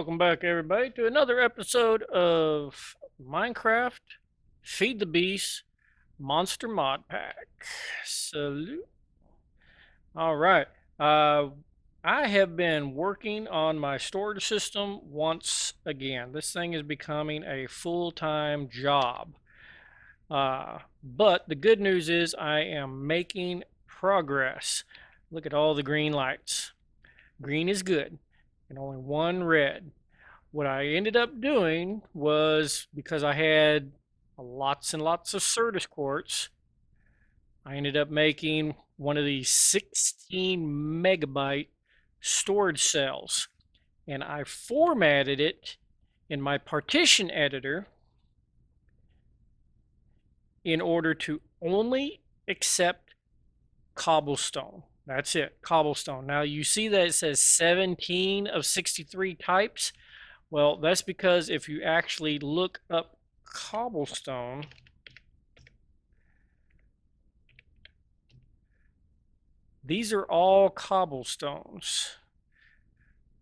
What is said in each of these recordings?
Welcome back, everybody, to another episode of Minecraft Feed the Beast Monster Mod Pack. Salute. All right. I have been working on my storage system once again. This thing is becoming a full-time job. But the good news is I am making progress. Look at all the green lights. Green is good, and only one red. What I ended up doing was, because I had lots and lots of Certus quartz, I ended up making one of these 16 megabyte storage cells, and I formatted it in my partition editor in order to only accept cobblestone. That's it, cobblestone. Now you see that it says 17 of 63 types. Well, that's because if you actually look up cobblestone, these are all cobblestones.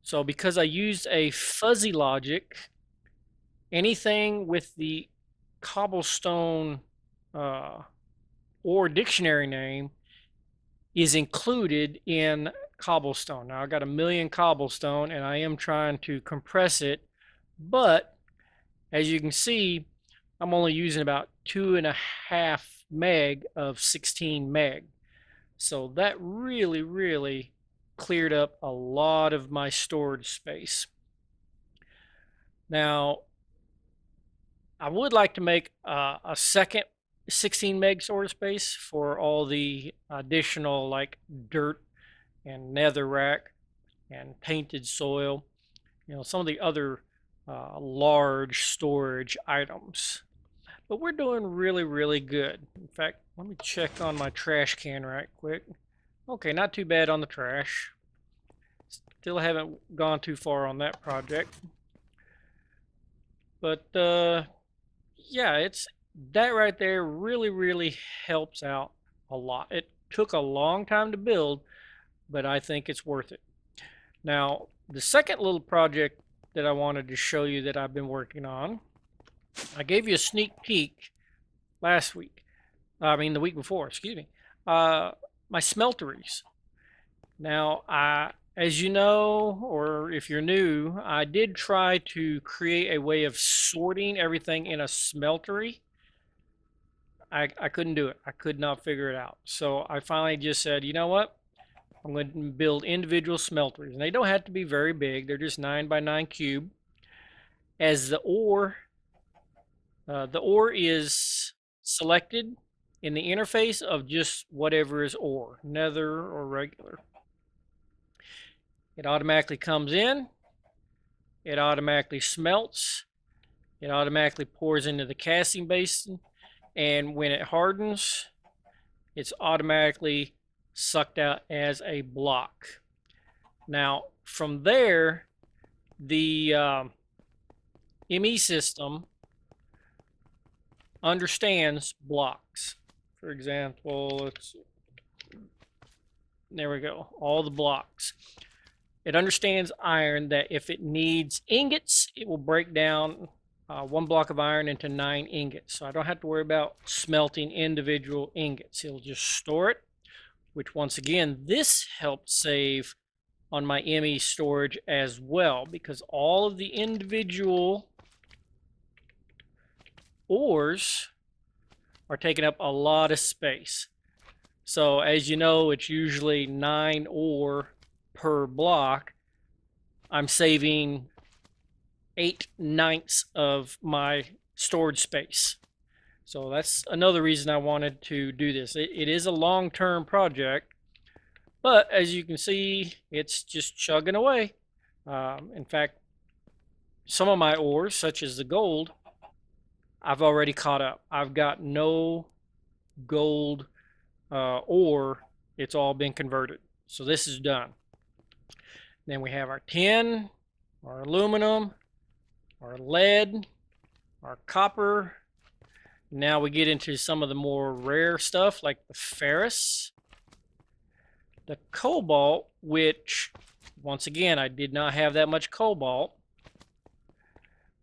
So because I used a fuzzy logic, anything with the cobblestone or dictionary name is included in cobblestone. Now I got 1,000,000 cobblestone and I am trying to compress it, but as you can see, I'm only using about 2.5 meg of 16 meg. So that really cleared up a lot of my storage space. Now, I would like to make a second 16 meg storage space for all the additional like dirt and netherrack and painted soil, some of the other large storage items. But we're doing really good. In fact, let me check on my trash can right quick. Okay, not too bad on the trash. Still haven't gone too far on that project. But yeah, it's that right there really helps out a lot. It took a long time to build, but I think it's worth it. Now, the second little project that I wanted to show you that I've been working on, I gave you a sneak peek last week. I mean, the week before, excuse me. My smelteries. Now, as you know, or if you're new, I did try to create a way of sorting everything in a smeltery. I couldn't do it. I could not figure it out. So I finally just said, you know what? I'm going to build individual smelteries. And they don't have to be very big. They're just 9 by 9 cube. As the ore is selected in the interface of just whatever is ore, nether or regular. It automatically comes in. It automatically smelts. It automatically pours into the casting basin. And when it hardens, it's automatically sucked out as a block. Now, from there, the ME system understands blocks. For example, there we go, all the blocks. It understands iron, that if it needs ingots, it will break down 1 block of iron into 9 ingots. So I don't have to worry about smelting individual ingots. It'll just store it, which once again, this helps save on my ME storage as well, because all of the individual ores are taking up a lot of space. So as you know, it's usually 9 ore per block. I'm saving 8/9 of my storage space. So that's another reason I wanted to do this. It is a long-term project, but as you can see, it's just chugging away. In fact, some of my ores, such as the gold, I've already caught up. I've got no gold ore. It's all been converted. So this is done. Then we have our tin, our aluminum, our lead, our copper. Now we get into some of the more rare stuff like the ferrous, the cobalt, which once again, I did not have that much cobalt.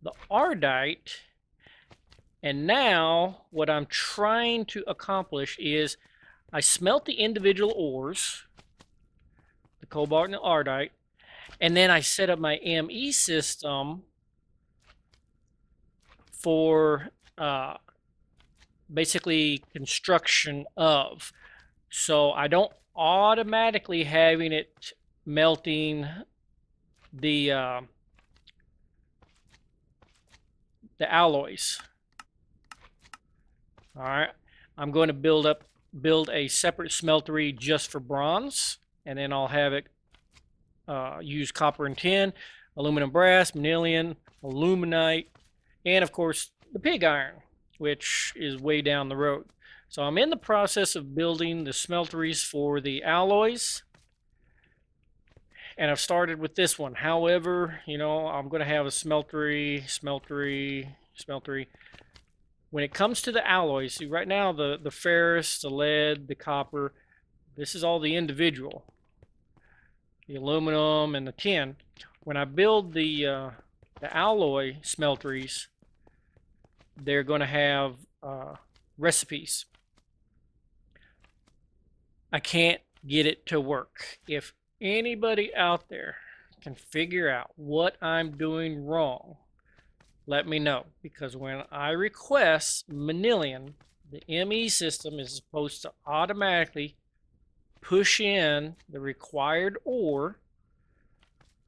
the Ardite. And now what I'm trying to accomplish is I smelt the individual ores, the cobalt and the Ardite, and then I set up my ME system for basically construction of. So I don't automatically having it melting the alloys. All right, I'm going to build a separate smeltery just for bronze, and then I'll have it use copper and tin, aluminum, brass, manilian, aluminite, and of course the pig iron, which is way down the road. So I'm in the process of building the smelteries for the alloys, and I've started with this one. However, you know, I'm going to have a smeltery. When it comes to the alloys, see right now the ferrous, the lead, the copper, this is all the individual. The aluminum and the tin. When I build the alloy smelteries, they're going to have recipes. I can't get it to work. If anybody out there can figure out what I'm doing wrong, let me know. Because when I request manilian, the ME system is supposed to automatically push in the required ore.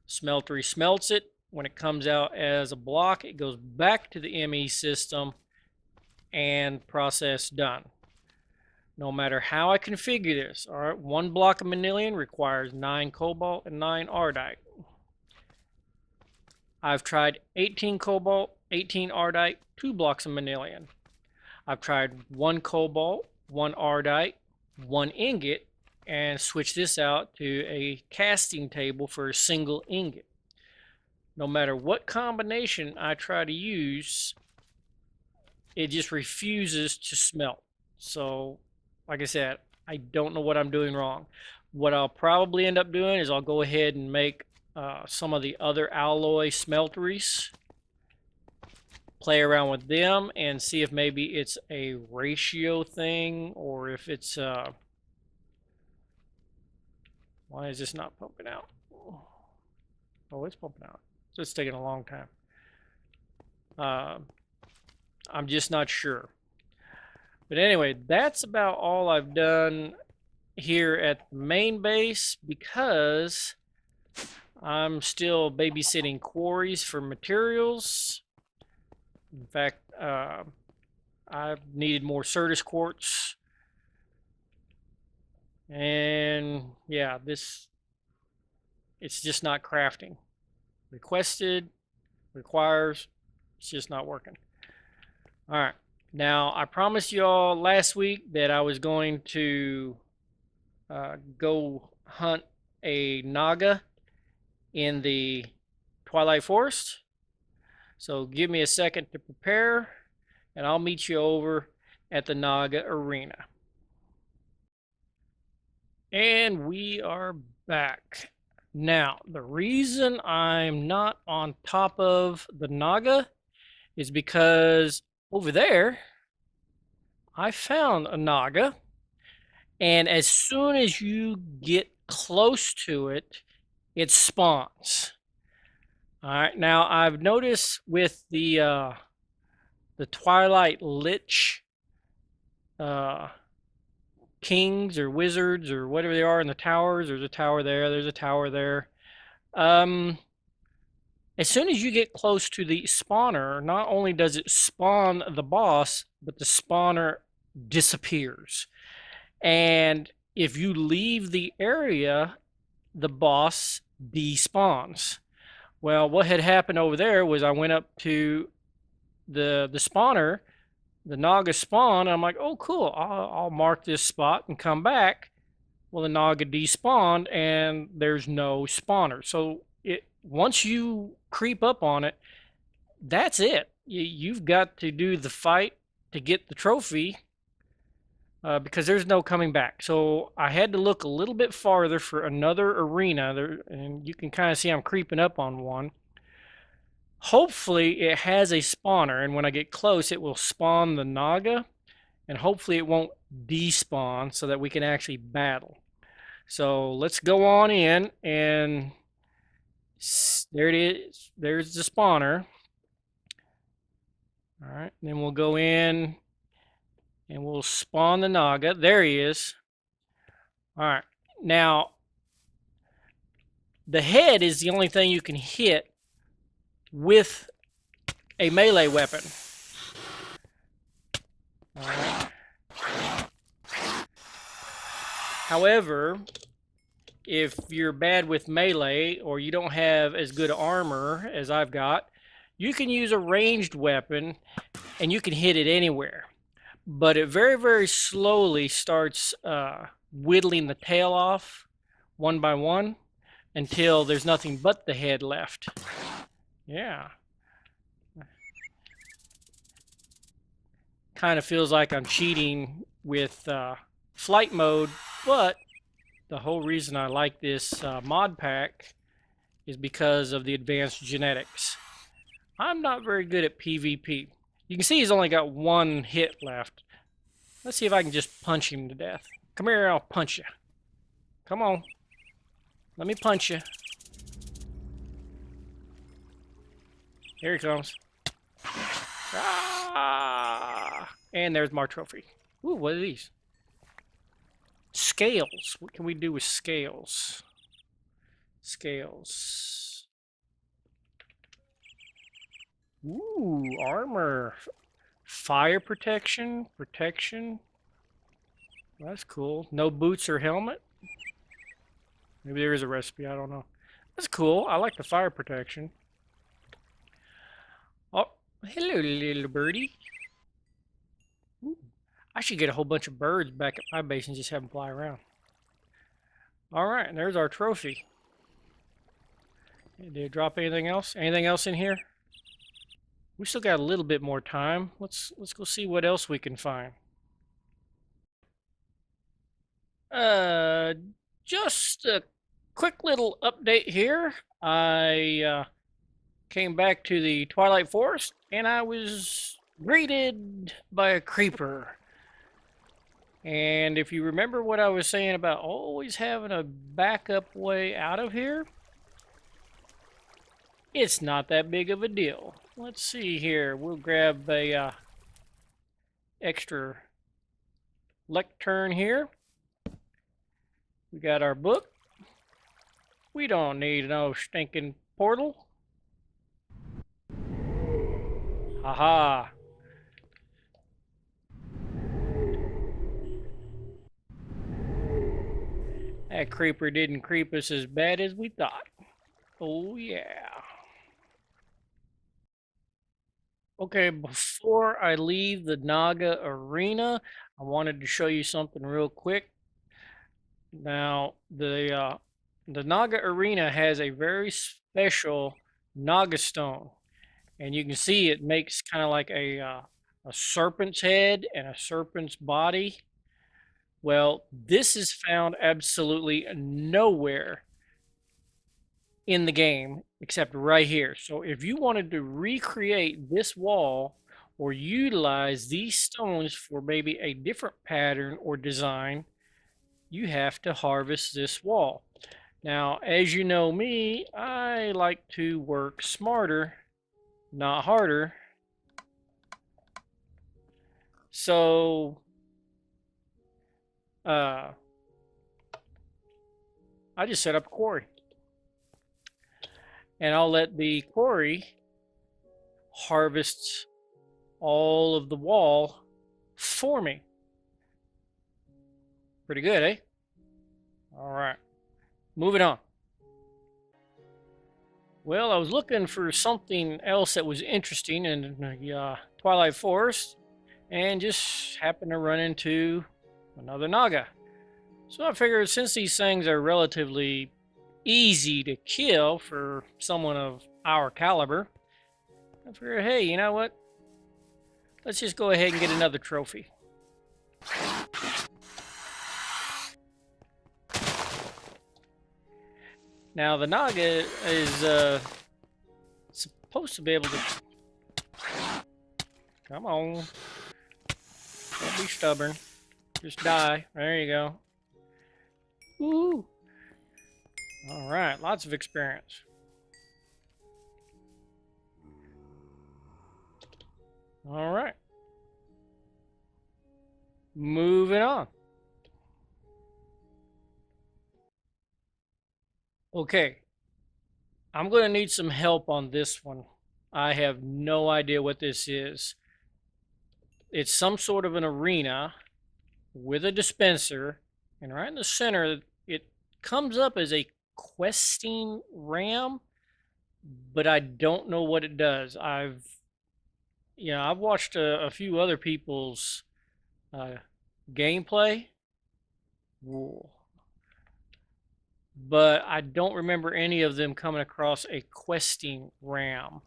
Smeltery smelts it. When it comes out as a block, it goes back to the ME system and process done. No matter how I configure this, all right, 1 block of manilian requires 9 cobalt and 9 ardite. I've tried 18 cobalt, 18 ardite, 2 blocks of manilian. I've tried 1 cobalt, 1 ardite, 1 ingot, and switch this out to a casting table for a single ingot. No matter what combination I try to use, it just refuses to smelt. So, like I said, I don't know what I'm doing wrong. What I'll probably end up doing is I'll go ahead and make some of the other alloy smelteries, play around with them, and see if maybe it's a ratio thing, or if it's why is this not pumping out? Oh, it's pumping out. So it's taking a long time. I'm just not sure. But anyway, that's about all I've done here at the main base, because I'm still babysitting quarries for materials. In fact, I've needed more Certus quartz. And yeah, it's just not crafting. Requested, requires, it's just not working. All right. Now, I promised you all last week that I was going to go hunt a Naga in the Twilight Forest. So give me a second to prepare, and I'll meet you over at the Naga Arena. And we are back. Now, the reason I'm not on top of the Naga is because over there, I found a Naga, and as soon as you get close to it, it spawns. All right, now I've noticed with the Twilight Lich kings or wizards or whatever they are in the towers, there's a tower there, there's a tower there. As soon as you get close to the spawner, not only does it spawn the boss, but the spawner disappears. And if you leave the area, the boss despawns. Well, what had happened over there was I went up to the spawner, the Naga spawn, and I'm like, oh, cool, I'll mark this spot and come back. Well, the Naga despawned, and there's no spawner. So once you creep up on it, that's it. You've got to do the fight to get the trophy, because there's no coming back. So I had to look a little bit farther for another arena there, and you can kind of see I'm creeping up on one. Hopefully it has a spawner, and when I get close, it will spawn the Naga, and hopefully it won't despawn so that we can actually battle. So let's go on in, and there it is. There's the spawner. All right, and then we'll go in and we'll spawn the Naga. There he is. All right, now the head is the only thing you can hit with a melee weapon. All right. However, if you're bad with melee or you don't have as good armor as I've got, you can use a ranged weapon and you can hit it anywhere. But it very, very slowly starts whittling the tail off one by one until there's nothing but the head left. Yeah. Kind of feels like I'm cheating with flight mode, but the whole reason I like this mod pack is because of the advanced genetics. I'm not very good at PvP. You can see he's only got one hit left. Let's see if I can just punch him to death. Come here, I'll punch you. Come on. Let me punch you. Here he comes. Ah! And there's my trophy. Ooh, what are these? Scales. What can we do with scales? Scales. Ooh, armor. Fire protection. Protection. That's cool. No boots or helmet. Maybe there is a recipe. I don't know. That's cool. I like the fire protection. Oh, hello, little birdie. Ooh. I should get a whole bunch of birds back at my base and just have them fly around. Alright, and there's our trophy. Did it drop anything else? Anything else in here? We still got a little bit more time. Let's go see what else we can find. Just a quick little update here. I came back to the Twilight Forest and I was greeted by a creeper. And if you remember what I was saying about always having a backup way out of here, it's not that big of a deal. Let's see here. We'll grab a extra lectern here. We got our book. We don't need no stinking portal. Haha. That creeper didn't creep us as bad as we thought. Oh yeah. Okay, before I leave the Naga Arena, I wanted to show you something real quick. Now, the Naga Arena has a very special Naga Stone. And you can see it makes kind of like a serpent's head and a serpent's body. Well, this is found absolutely nowhere in the game except right here. So if you wanted to recreate this wall or utilize these stones for maybe a different pattern or design, you have to harvest this wall. Now, as you know me, I like to work smarter, not harder. So I just set up a quarry. And I'll let the quarry harvest all of the wall for me. Pretty good, eh? All right. Moving on. Well, I was looking for something else that was interesting in the Twilight Forest and just happened to run into another Naga. So I figured since these things are relatively easy to kill for someone of our caliber, I figured, hey, you know what? Let's just go ahead and get another trophy. Now the Naga is supposed to be able to... Come on. Don't be stubborn. Just die. There you go. Woo! Alright, lots of experience. Alright. Moving on. Okay. I'm going to need some help on this one. I have no idea what this is. It's some sort of an arena with a dispenser, and right in the center, it comes up as a questing ram, but I don't know what it does. I've watched a few other people's gameplay. Whoa. But I don't remember any of them coming across a questing ram.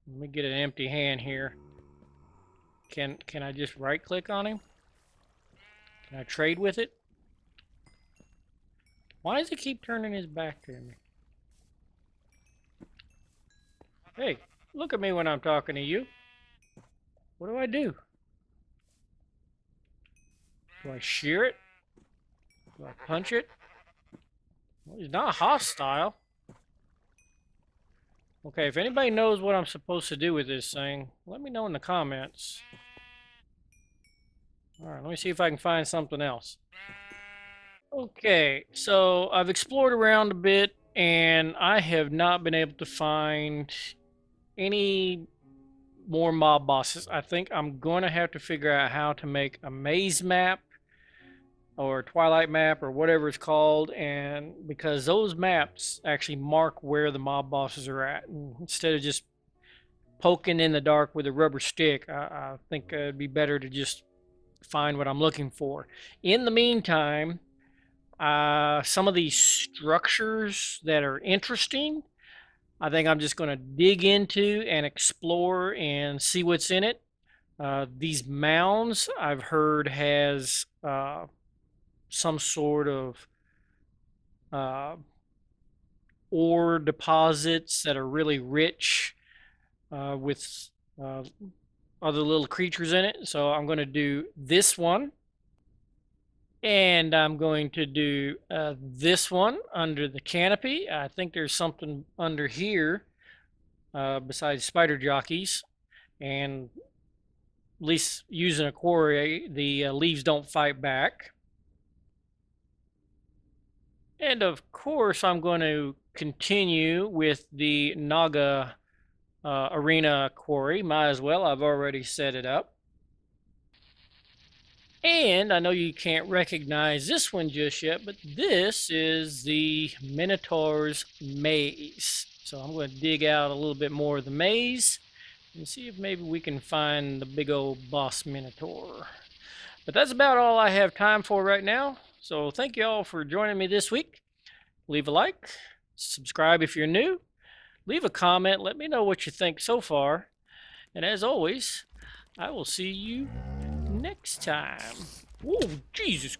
Let me get an empty hand here. Can I just right click on him? Can I trade with it? Why does he keep turning his back to me? Hey, look at me when I'm talking to you. What do I do? Do I shear it? Do I punch it? Well, he's not hostile. Okay, if anybody knows what I'm supposed to do with this thing, let me know in the comments. Alright, let me see if I can find something else. Okay, so I've explored around a bit, and I have not been able to find any more mob bosses. I think I'm going to have to figure out how to make a maze map or Twilight map or whatever it's called, and because those maps actually mark where the mob bosses are at, and instead of just poking in the dark with a rubber stick, I think it'd be better to just find what I'm looking for. In the meantime, some of these structures that are interesting, I think I'm just going to dig into and explore and see what's in it. These mounds, I've heard, has some sort of ore deposits that are really rich with other little creatures in it. So I'm going to do this one. And I'm going to do this one under the canopy. I think there's something under here besides spider jockeys. And at least using a quarry, the leaves don't fight back. And of course, I'm going to continue with the Naga Arena quarry. Might as well, I've already set it up. And I know you can't recognize this one just yet, but this is the Minotaur's Maze. So I'm going to dig out a little bit more of the maze and see if maybe we can find the big old boss Minotaur. But that's about all I have time for right now. So thank you all for joining me this week. Leave a like, subscribe if you're new, leave a comment, let me know what you think so far. And as always, I will see you next time. Oh, Jesus.